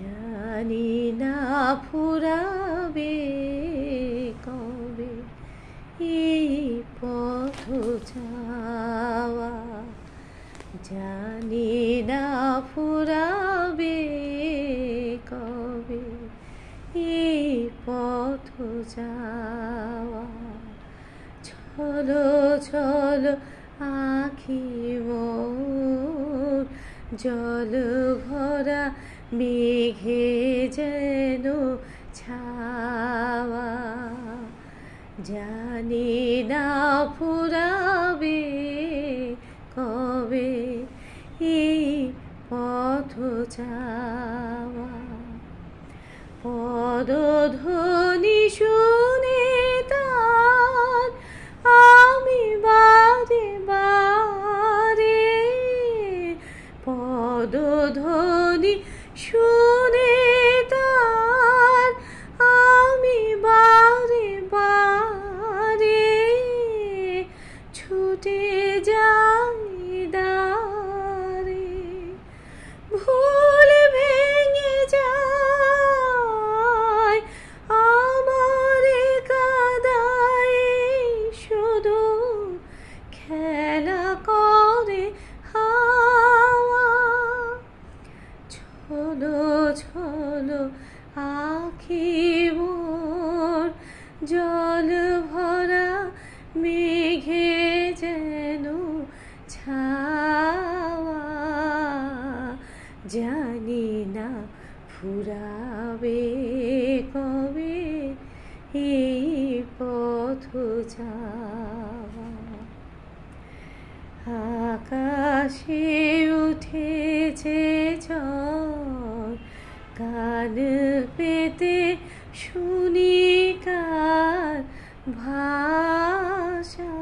জানি না ফুরাবে কবে এই পথ যাওয়া, জানি না ফুরাবে কবে এই পথ যাওয়া। চলো চলো আঁখি মোর জল ভরা মেঘে যেন ছাওয়া, জানি না ফুরাবে কবে এই পথ যাওয়া। পদধ্বনি শুনে তার আমি বারে বারে, পদধ্বনি শুনে তার আমি বারে বারে ছুটে যাই দ্বারে। ভুল ভেঙে যায় আমার কাদায়, শুধু খেলা করে হাওয়া। চলো চলো আঁখি মোর জল ভরা মেঘে যেন ছাওয়া, জানি না ফুরাবে কবে এই পথ যাওয়া। আকাশে উঠেছে ঝড়, কান পেতে শুনি কার ভাষা।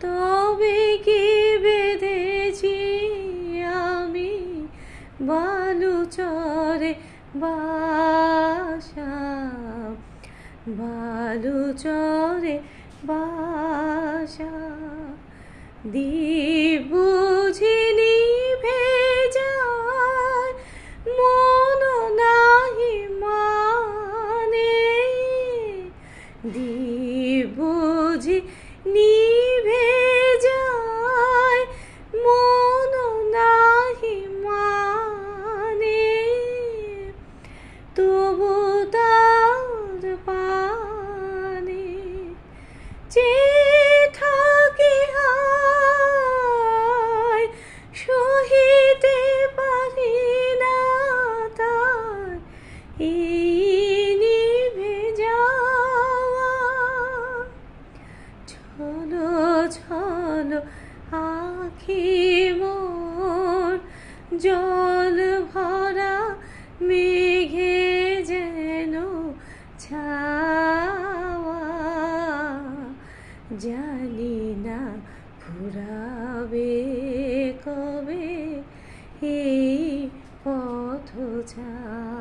তবে কি বেঁধেছি আমি বালুচরে বাসা, বালুচরে বাসা। দ্বীপ বুঝি নিভে যায় মন নাহি মানে, দ্বীপ বুঝি নিভে যায় মন নাহি মানে, তবু তার পানে চেয়ে থাকি হায়, সহিতে পারি না তার এই নিভে যাওয়া। চলো চলো আঁখি মোর জল ভরা মেঘে যেন ছাওয়া, জানি না ফুরাবে কবে এই পথ যাওয়া।